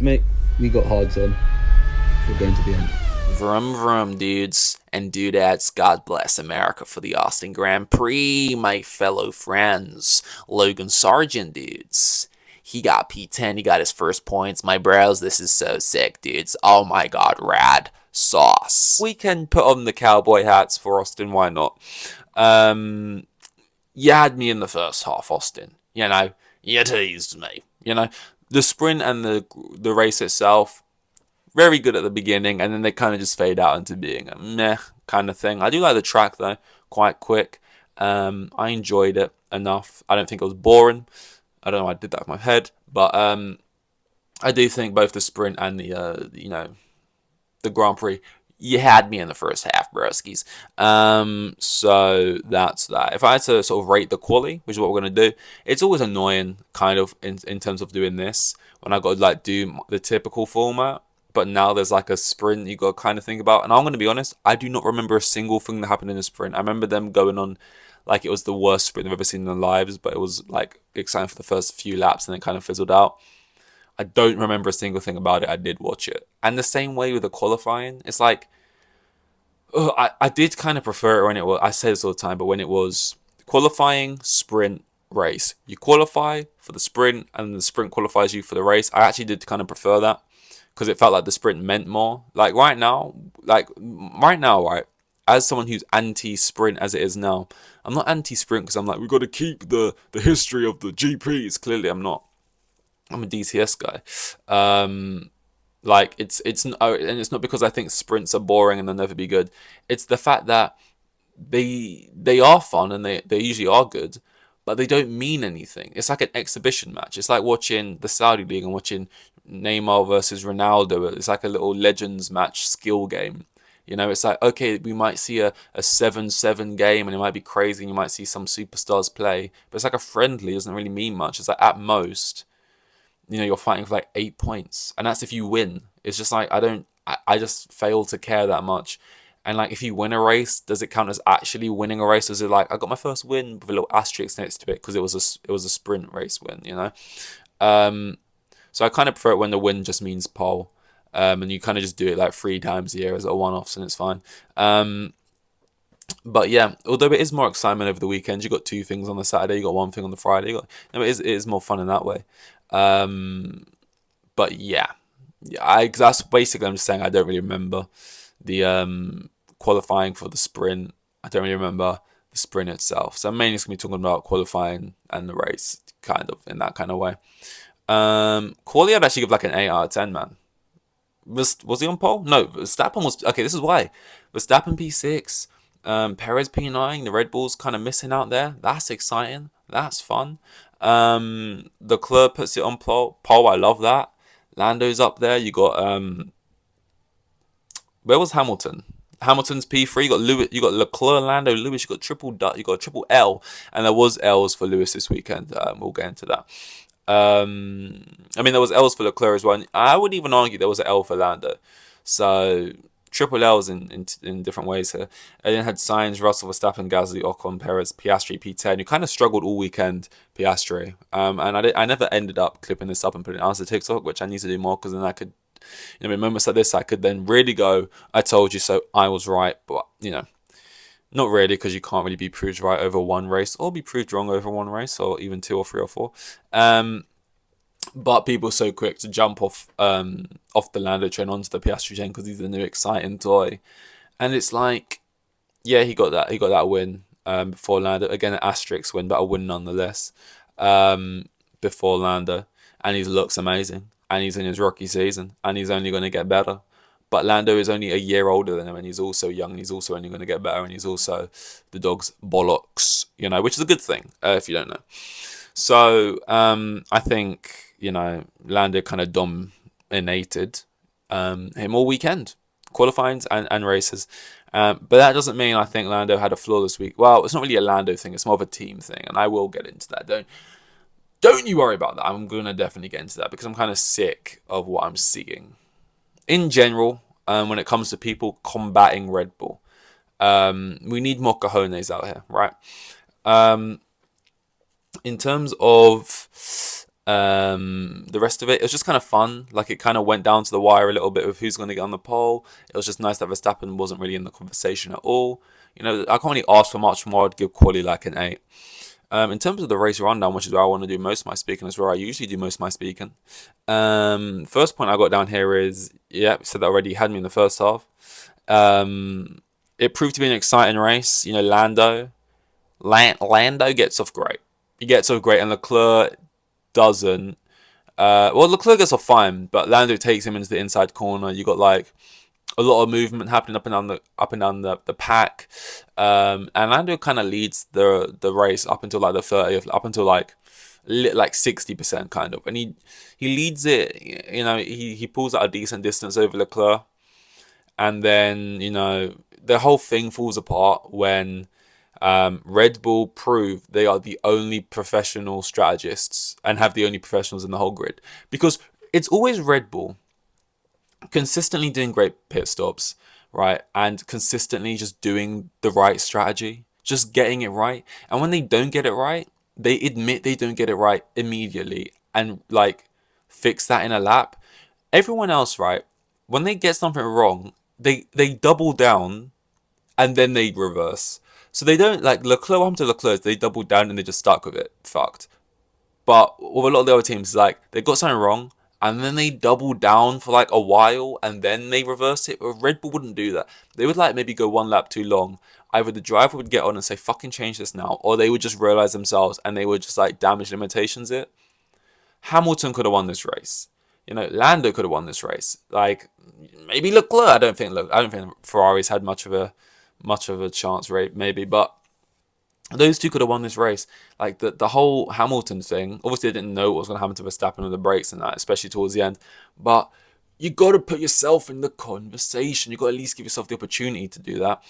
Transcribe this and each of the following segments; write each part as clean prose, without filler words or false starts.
mate, we got hards on. We're going to the end. Vroom vroom, dudes and dudettes. God bless America for the Austin Grand Prix, my fellow friends. Logan Sargent, dudes. He got P10. He got his first points. My bros, this is so sick, dudes. Oh my god, rad sauce. We can put on the cowboy hats for Austin. Why not? Um, you had me in the first half, Austin. You teased me. The sprint and the race itself, very good at the beginning, and then they kind of just fade out into being a meh kind of thing. I do like the track though, quite quick. I enjoyed it enough. I don't think it was boring. I don't know why I did that with my head, but I do think both the sprint and the Grand Prix, you had me in the first half, broskies. So that's that. If I had to sort of rate the quali, which is what we're gonna do, it's always annoying, kind of in terms of doing this when I got to like do the typical format. But now there's like a sprint you got to kind of think about. And I'm going to be honest, I do not remember a single thing that happened in the sprint. I remember them going on like it was the worst sprint I've ever seen in their lives, but it was like exciting for the first few laps and then kind of fizzled out. I don't remember a single thing about it. I did watch it. And the same way with the qualifying, it's like, I did kind of prefer it when it was, I say this all the time, but when it was qualifying, sprint, race. You qualify for the sprint and the sprint qualifies you for the race. I actually did kind of prefer that because it felt like the sprint meant more. Right, as someone who's anti-sprint as it is now, I'm not anti-sprint because I'm like, we've got to keep the history of the GPs. Clearly, I'm not. I'm a DTS guy. It's not because I think sprints are boring and they'll never be good. It's the fact that they are fun and they usually are good, but they don't mean anything. It's like an exhibition match. It's like watching the Saudi League and watching Neymar versus Ronaldo. It's like a little legends match skill game. It's like, okay, we might see a 7-7 game and it might be crazy and you might see some superstars play, but it's like a friendly, it doesn't really mean much. It's like at most, you're fighting for like 8 points. And that's if you win. It's just like, I just fail to care that much. And like, if you win a race, does it count as actually winning a race? Or is it like, I got my first win with a little asterisk next to it because it was a sprint race win, So I kind of prefer it when the win just means pole. And you kind of just do it like 3 times a year as a one-offs and it's fine. But yeah, although it is more excitement over the weekend, you got 2 things on the Saturday, you got 1 thing on the Friday. It is more fun in that way. But yeah, that's basically, I'm just saying I don't really remember the qualifying for the sprint. I don't really remember the sprint itself. So I'm mainly just gonna be talking about qualifying and the race, kind of in that kind of way. Quali, I'd actually give like an 8 out of 10, man. Was he on pole? No, Verstappen was. Okay, this is why. Verstappen P6, Perez P9. The Red Bull's kind of missing out there. That's exciting. That's fun. Leclerc puts it on pole. I love that. Lando's up there. You got where was Hamilton? Hamilton's P3. You got Lewis. You got Leclerc, Lando, Lewis. You got triple dot. You got triple L, and there was L's for Lewis this weekend. We'll get into that. There was L's for Leclerc as well. And I would even argue there was an L for Lando. So triple L's in different ways here. And then had Sainz, Russell, Verstappen, Gasly, Ocon, Perez, Piastri, P10. You kind of struggled all weekend, Piastri. And I never ended up clipping this up and putting it on the TikTok, which I need to do more because then I could, in moments like this, I could then really go, I told you so, I was right. But, not really, because you can't really be proved right over one race or be proved wrong over one race or even 2 or 3 or 4. But people are so quick to jump off the Lando train onto the Piastri train because he's the new exciting toy. And it's like, yeah, he got that win before Lando. Again, an asterisk win, but a win nonetheless before Lando. And he looks amazing. And he's in his rookie season. And he's only going to get better. But Lando is only a year older than him, and he's also young, and he's also only going to get better, and he's also the dog's bollocks, which is a good thing, if you don't know. So, I think, Lando kind of dominated him all weekend, qualifying and races. But that doesn't mean I think Lando had a flawless week. Well, it's not really a Lando thing, it's more of a team thing, and I will get into that. Don't you worry about that. I'm going to definitely get into that, because I'm kind of sick of what I'm seeing in general, when it comes to people combating Red Bull. We need more cojones out here, right? In terms of The rest of it was just kind of fun. Like, it kind of went down to the wire a little bit with who's going to get on the pole. It was just nice that Verstappen wasn't really in the conversation at all. I can't really ask for much more. I'd give quali like an 8. In terms of the race rundown, which is where I want to do most of my speaking, is where I usually do most of my speaking. First point I got down here is, said that already, had me in the first half. It proved to be an exciting race. Lando gets off great. He gets off great, and Leclerc doesn't. Leclerc gets off fine, but Lando takes him into the inside corner. You got like a lot of movement happening up and down the pack, and Lando kind of leads the race up until like the 30th, up until like 60% kind of, and he leads it. He pulls out a decent distance over Leclerc, and then the whole thing falls apart when Red Bull prove they are the only professional strategists and have the only professionals in the whole grid, because it's always Red Bull consistently doing great pit stops, right? And consistently just doing the right strategy, just getting it right. And when they don't get it right, they admit they don't get it right immediately and like fix that in a lap. Everyone else, right, when they get something wrong, they double down and then they reverse. So they don't, like Leclerc, what happened to Leclerc, they doubled down and they just stuck with it. Fucked. But with a lot of the other teams, like, they got something wrong and then they double down for like a while and then they reverse it. But Red Bull wouldn't do that. They would like maybe go one lap too long. Either the driver would get on and say, fucking change this now, or they would just realize themselves and they would just like damage limitations it. Hamilton could have won this race. Lando could have won this race. Like, maybe Leclerc. I don't think Ferrari's had much of a chance, right? Maybe, but those two could have won this race. Like the whole Hamilton thing. Obviously, they didn't know what was going to happen to Verstappen with the brakes and that, especially towards the end. But you got to put yourself in the conversation. You got to at least give yourself the opportunity to do that.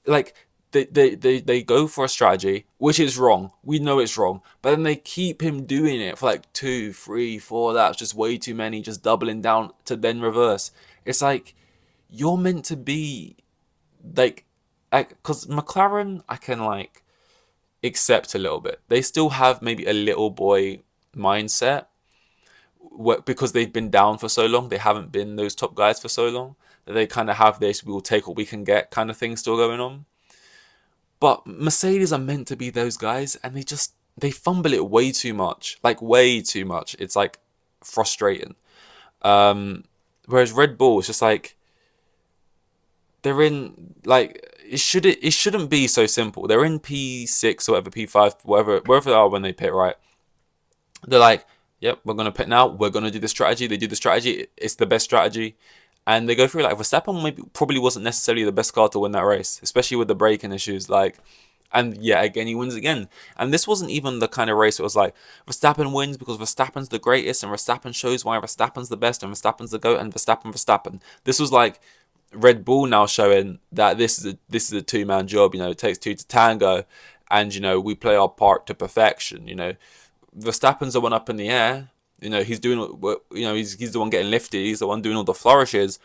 Like, they go for a strategy, which is wrong. We know it's wrong. But then they keep him doing it for like 2, 3, 4 laps. Just way too many. Just doubling down to then reverse. It's like, you're meant to be like, because McLaren, I can like accept a little bit. They still have maybe a little boy mindset because they've been down for so long. They haven't been those top guys for so long that they kind of have this "we will take what we can get" kind of thing still going on. But Mercedes are meant to be those guys, and they fumble it way too much, like way too much. It's like frustrating. Whereas Red Bull is just like, they're in like, it shouldn't be so simple. They're in P6 or whatever, P5, wherever they are when they pit, right? They're like, yep, we're gonna pit now. We're gonna do the strategy. They do the strategy. It's the best strategy. And they go through. Like, Verstappen probably wasn't necessarily the best car to win that race, especially with the braking issues. Like, and yeah, again, he wins again. And this wasn't even the kind of race it was like, Verstappen wins because Verstappen's the greatest, and Verstappen shows why Verstappen's the best, and Verstappen's the GOAT, and Verstappen. This was like Red Bull now showing that this is a two-man job. It takes two to tango, and we play our part to perfection. Verstappen's the one up in the air. He's doing, he's the one getting lifted. He's the one doing all the flourishes.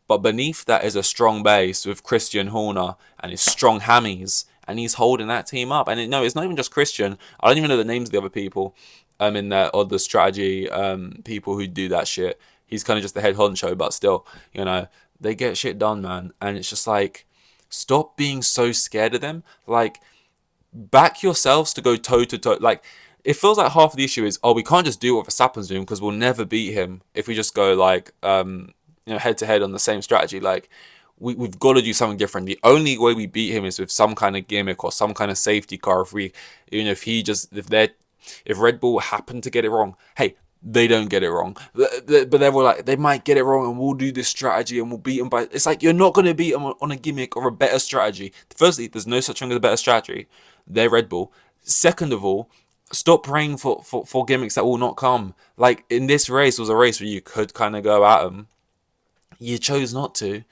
But beneath that is a strong base with Christian Horner and his strong hammies, and he's holding that team up. And it's not even just Christian. I don't even know the names of the other people in there, or the strategy people who do that shit. He's kind of just the head honcho, but still, they get shit done, man. And it's just like, stop being so scared of them. Like, back yourselves to go toe to toe. Like, it feels like half of the issue is, we can't just do what Verstappen's doing because we'll never beat him if we just go like, head to head on the same strategy. Like, we've got to do something different. The only way we beat him is with some kind of gimmick or some kind of safety car. If Red Bull happen to get it wrong, hey, they don't get it wrong, but they were like, they might get it wrong, and we'll do this strategy and we'll beat them by. It's like, you're not going to beat them on a gimmick or a better strategy. Firstly, there's no such thing as a better strategy. They're Red Bull. Second of all, stop praying for gimmicks that will not come. Like, in this race was a race where you could kind of go at them. You chose not to.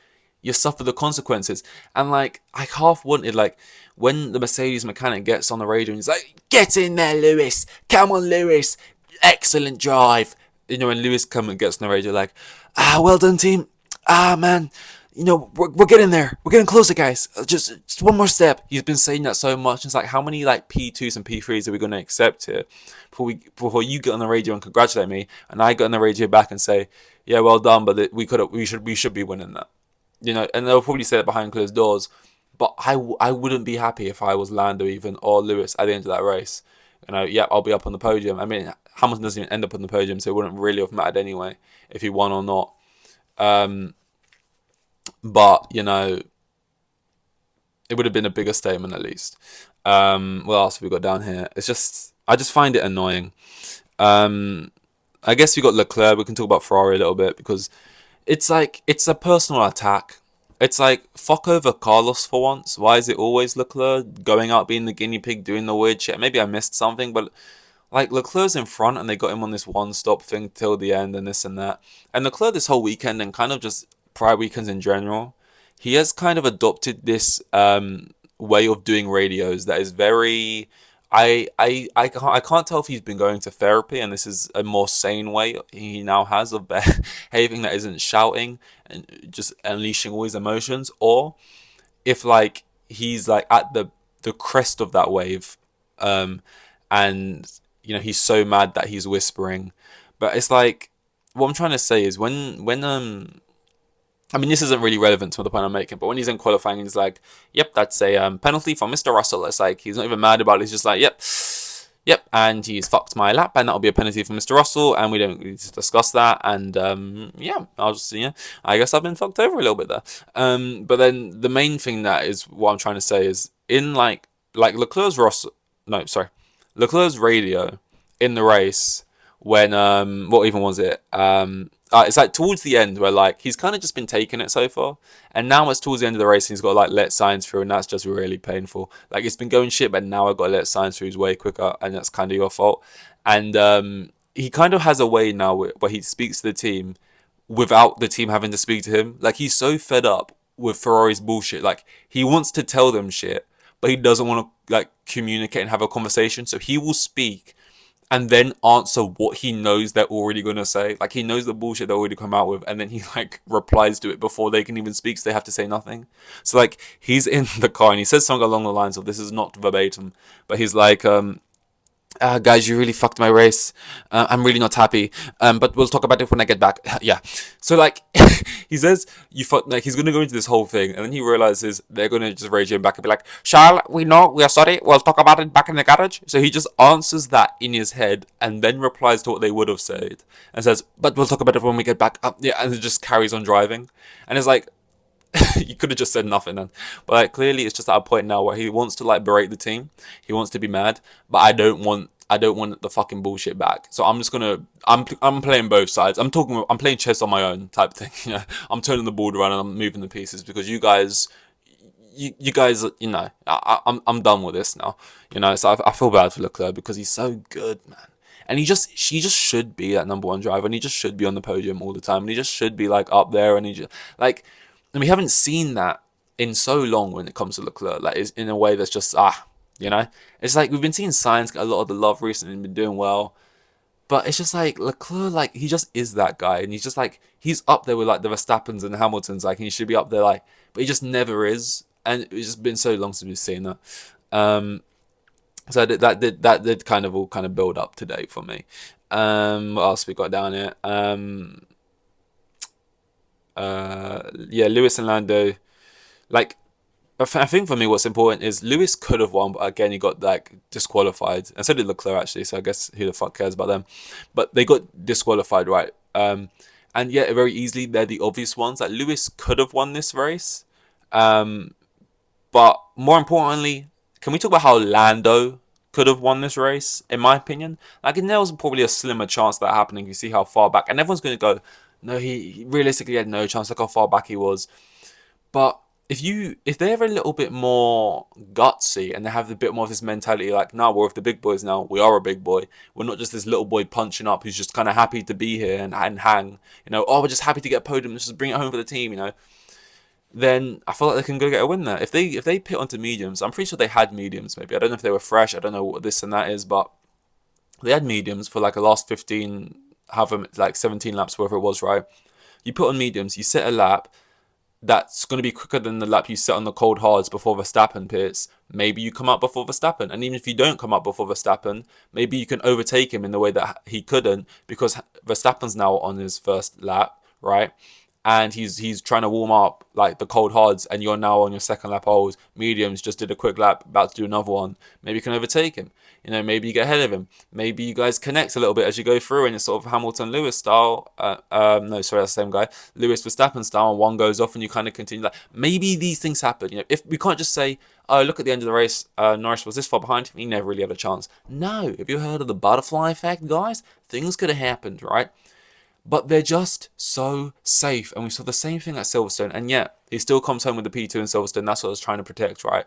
You suffer the consequences. And like, I half wanted, like, when the Mercedes mechanic gets on the radio and he's like, get in there, Lewis. Come on, Lewis. Excellent drive. And Lewis comes and gets on the radio like, well done, team. Man. we're getting there. We're getting closer, guys. Just one more step. He's been saying that so much. It's like, how many like P2s and P3s are we going to accept here before you get on the radio and congratulate me, and I get on the radio back and say, yeah, well done, but we should be winning that. And they'll probably say it behind closed doors. But I wouldn't be happy if I was Lando even or Lewis at the end of that race. Yeah, I'll be up on the podium. I mean, Hamilton doesn't even end up on the podium, so it wouldn't really have mattered anyway if he won or not. But it would have been a bigger statement at least. What else have we got down here? I just find it annoying. I guess we got Leclerc. We can talk about Ferrari a little bit because it's like it's a personal attack. It's like, fuck over Carlos for once. Why is it always Leclerc going out being the guinea pig doing the weird shit? Maybe I missed something, but like Leclerc's in front and they got him on this one stop thing till the end and this and that. And Leclerc this whole weekend and kind of just prior weekends in general, he has kind of adopted this way of doing radios that is very. I can't tell if he's been going to therapy and this is a more sane way he now has of behaving that isn't shouting and just unleashing all his emotions, or if like he's like at the crest of that wave, and he's so mad that he's whispering. But it's like, what I'm trying to say is when I mean, this isn't really relevant to the point I'm making, but when he's in qualifying, he's like, yep, that's a penalty for Mr. Russell. It's like, he's not even mad about it. He's just like, yep, and he's fucked my lap, and that'll be a penalty for Mr. Russell, and we don't need to discuss that. And, yeah, I'll just, I guess I've been fucked over a little bit there. But then the main thing that is what I'm trying to say is in like Leclerc's Leclerc's radio in the race when, what even was it? It's like towards the end where like he's kind of just been taking it so far, and now it's towards the end of the race and he's got to like let signs through, and that's just really painful. Like it's been going shit, but now I've got to let signs through way quicker, and that's kind of your fault. And he kind of has a way now where he speaks to the team without the team having to speak to him. Like he's so fed up with Ferrari's bullshit. Like he wants to tell them shit, but he doesn't want to like communicate and have a conversation. So he will speak and then answer what he knows they're already going to say. Like, he knows the bullshit they're already come out with, and then he, like, replies to it before they can even speak, so they have to say nothing. So, like, he's in the car, and he says something along the lines of, this is not verbatim, but he's like, guys, you really fucked my race. I'm really not happy. But we'll talk about it when I get back. Yeah. So like, he says you fucked. Like he's gonna go into this whole thing, and then he realizes they're gonna just rage him back and be like, "Charles, we know. We are sorry. We'll talk about it back in the garage." So he just answers that in his head, and then replies to what they would have said, and says, "But we'll talk about it when we get back." Yeah, and it just carries on driving, and it's like. You could have just said nothing then, but like clearly it's just at a point now where he wants to like berate the team, he wants to be mad, but I don't want the fucking bullshit back. So I'm just gonna I'm playing both sides. I'm playing chess on my own type thing. I'm turning the board around and I'm moving the pieces because you guys, I'm done with this now. So I feel bad for Leclerc because he's so good, man. And he just should be that number one driver, and he just should be on the podium all the time, and he just should be like up there, and he just like. And we haven't seen that in so long when it comes to Leclerc. Like, it's in a way that's just, It's like we've been seeing Sainz get a lot of the love recently and been doing well. But it's just like, Leclerc, like, he just is that guy. And he's just like, he's up there with, like, the Verstappens and the Hamiltons. Like, and he should be up there, like, but he just never is. And it's just been so long since we've seen that. So that did kind of all kind of build up today for me. What else we got down here? Lewis and Lando, like, I think for me what's important is Lewis could have won, but again he got like disqualified, and so did Leclerc actually. So I guess who the fuck cares about them? But they got disqualified, right? And yeah, very easily they're the obvious ones. Like Lewis could have won this race, but more importantly, can we talk about how Lando could have won this race? In my opinion, like there was probably a slimmer chance of that happening. You see how far back, and everyone's going to go. No, he realistically had no chance. Look how far back he was. But if they're a little bit more gutsy and they have a bit more of this mentality, like, no, we're with the big boys now. We are a big boy. We're not just this little boy punching up who's just kind of happy to be here and hang. We're just happy to get a podium. Let's just bring it home for the team. Then I feel like they can go get a win there. If they pit onto mediums, I'm pretty sure they had mediums. Maybe I don't know if they were fresh. I don't know what this and that is, but they had mediums for like the last 15. Have them like 17 laps, whatever it was, right? You put on mediums, you set a lap, that's going to be quicker than the lap you set on the cold hards before Verstappen pits, maybe you come up before Verstappen. And even if you don't come up before Verstappen, maybe you can overtake him in the way that he couldn't, because Verstappen's now on his first lap, right? And he's trying to warm up like the cold hards, and you're now on your second lap old mediums, just did a quick lap, about to do another one. Maybe you can overtake him. Maybe you get ahead of him. Maybe you guys connect a little bit as you go through, and it's sort of Hamilton Lewis style. No, sorry, that's the same guy. Lewis Verstappen style, and one goes off, and you kind of continue. Like, maybe these things happen. If we can't just say, oh, look at the end of the race, Norris was this far behind him, he never really had a chance. No, have you heard of the butterfly effect, guys? Things could have happened, right? But they're just so safe. And we saw the same thing at Silverstone. And yet, he still comes home with the P2 in Silverstone. That's what I was trying to protect, right?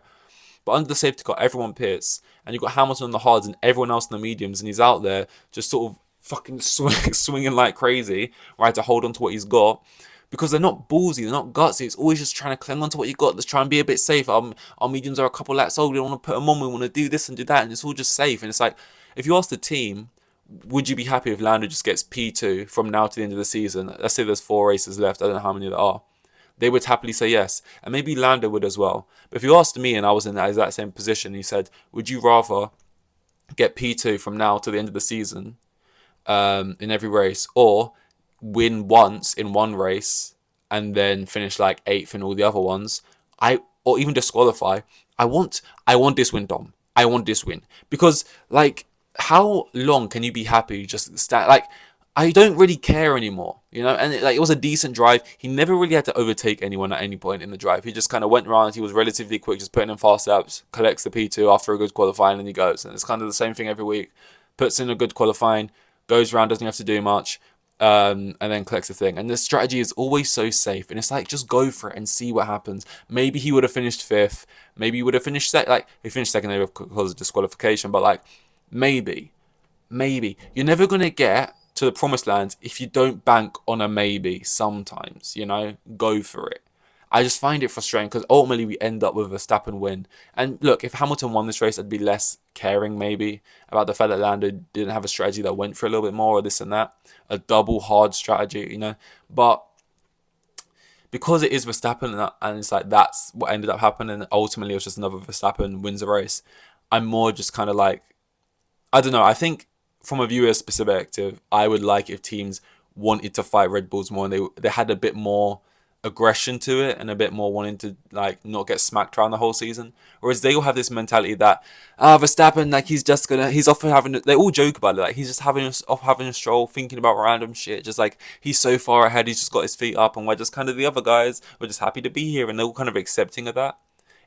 But under the safety car, everyone pits. And you've got Hamilton on the hards and everyone else in the mediums. And he's out there just sort of fucking swinging like crazy, right, to hold on to what he's got. Because they're not ballsy, they're not gutsy. It's always just trying to cling on to what you got. Let's try and be a bit safe. Our mediums are a couple laps old. We don't want to put them on. We want to do this and do that. And it's all just safe. And it's like, if you ask the team, would you be happy if Lando just gets P2 from now to the end of the season? Let's say there's 4 races left. I don't know how many there are. They would happily say yes. And maybe Lando would as well. But if you asked me and I was in that exact same position, he said, would you rather get P2 from now to the end of the season in every race, or win once in one race and then finish like 8th in all the other ones? Or even disqualify. I want this win, Dom. I want this win. Because, like, how long can you be happy just like, I don't really care anymore, and it was a decent drive. He never really had to overtake anyone at any point in the drive. He just kind of went around. He was relatively quick, just putting in fast laps, collects the P2 after a good qualifying, and he goes. And it's kind of the same thing every week. Puts in a good qualifying, goes around, doesn't have to do much, and then collects the thing. And the strategy is always so safe. And it's like, just go for it and see what happens. Maybe he would have finished 5th. Maybe he would have finished he finished second because of disqualification, but like, maybe. You're never going to get to the promised land if you don't bank on a maybe sometimes, go for it. I just find it frustrating because ultimately we end up with a Verstappen win. And look, if Hamilton won this race, I'd be less caring maybe about the fact that Lando didn't have a strategy that went for a little bit more, or this and that. A double hard strategy, But because it is Verstappen and it's like that's what ended up happening, ultimately it was just another Verstappen wins the race, I'm more just kind of like, I don't know. I think from a viewer's perspective, I would like if teams wanted to fight Red Bulls more and they had a bit more aggression to it and a bit more wanting to like not get smacked around the whole season. Whereas they all have this mentality that Verstappen, like he's off having. They all joke about it, like he's just off having a stroll, thinking about random shit. Just like he's so far ahead, he's just got his feet up, and we're just kind of the other guys. We're just happy to be here, and they're all kind of accepting of that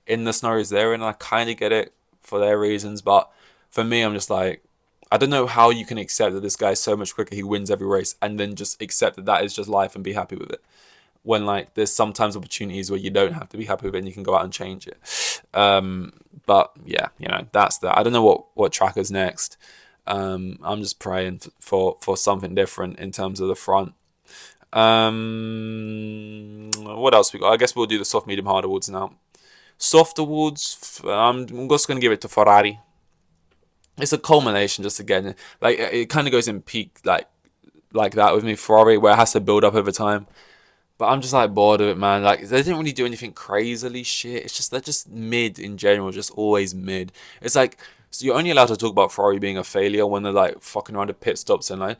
in the scenarios there. And I kind of get it for their reasons, but for me, I'm just like, I don't know how you can accept that this guy's so much quicker, he wins every race, and then just accept that that is just life and be happy with it. When like there's sometimes opportunities where you don't have to be happy with it and you can go out and change it. But yeah, that's that. I don't know what track is next. I'm just praying for something different in terms of the front. What else we got? I guess we'll do the soft, medium, hard awards now. Soft awards, I'm just going to give it to Ferrari. It's a culmination, just again, like it kind of goes in peak like that with me, Ferrari, where it has to build up over time. But I'm just like bored of it, man. Like they didn't really do anything crazily shit. It's just they're just mid in general, just always mid. It's like, so you're only allowed to talk about Ferrari being a failure when they're like fucking around at pit stops and like.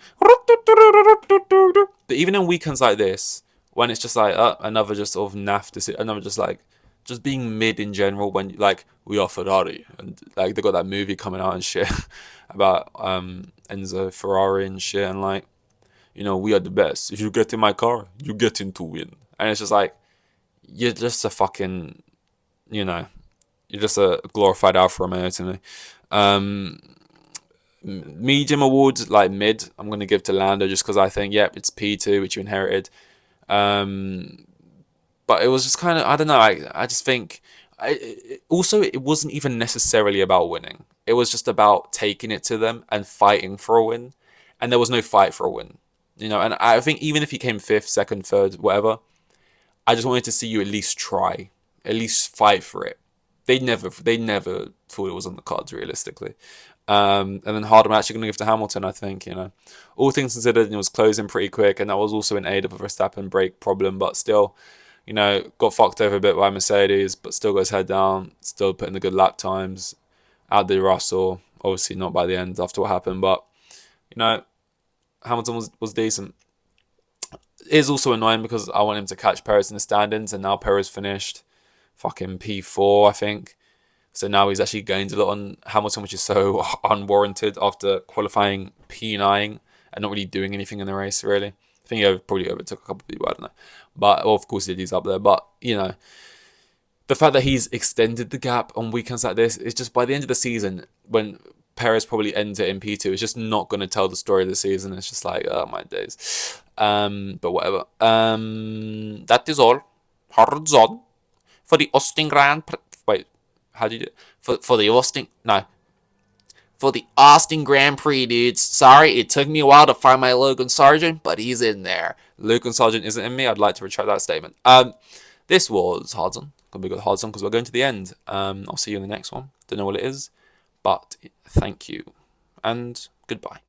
But even in weekends like this, when it's just like another just sort of naff, another just like. Just being mid in general, when like we are Ferrari and like they got that movie coming out and shit about Enzo Ferrari and shit, and like, we are the best. If you get in my car, you get in to win. And it's just like, you're just a fucking, you're just a glorified Alfa Romeo to me. Medium awards, like mid, I'm going to give to Lando just because I think, it's P2, which you inherited. But it was just kind of, I don't know, I just think, also it wasn't even necessarily about winning. It was just about taking it to them and fighting for a win. And there was no fight for a win. And I think even if he came 5th, 2nd, 3rd, whatever, I just wanted to see you at least try, at least fight for it. They never thought it was on the cards, realistically. And then hard, I'm actually going to give to Hamilton, I think, All things considered, it was closing pretty quick, and that was also in aid of a Verstappen brake problem, but still, You know, got fucked over a bit by Mercedes, but still got his head down, still putting the good lap times. Outdid Russell, obviously not by the end after what happened, but you know, Hamilton was decent. It is also annoying because I want him to catch Perez in the standings, and now Perez finished fucking P4, I think. So now he's actually gained a lot on Hamilton, which is so unwarranted after qualifying P9 and not really doing anything in the race, really. I think he probably overtook a couple of people, I don't know. But, well, of course, he's up there. But, you know, the fact that he's extended the gap on weekends like this is just by the end of the season, when Perez probably ends it in P2, it's just not going to tell the story of the season. It's just like, oh, my days. But whatever. That is all. Hard on for the Austin Grand Prix. Wait. How do you do it? For the Austin... No. For the Austin Grand Prix, dudes. Sorry, it took me a while to find my Logan Sargent, but he's in there. Logan Sargent isn't in me. I'd like to retract that statement. This was Hardson. Gonna be good Hardson because we're going to the end. I'll see you in the next one. Don't know what it is, but thank you. And goodbye.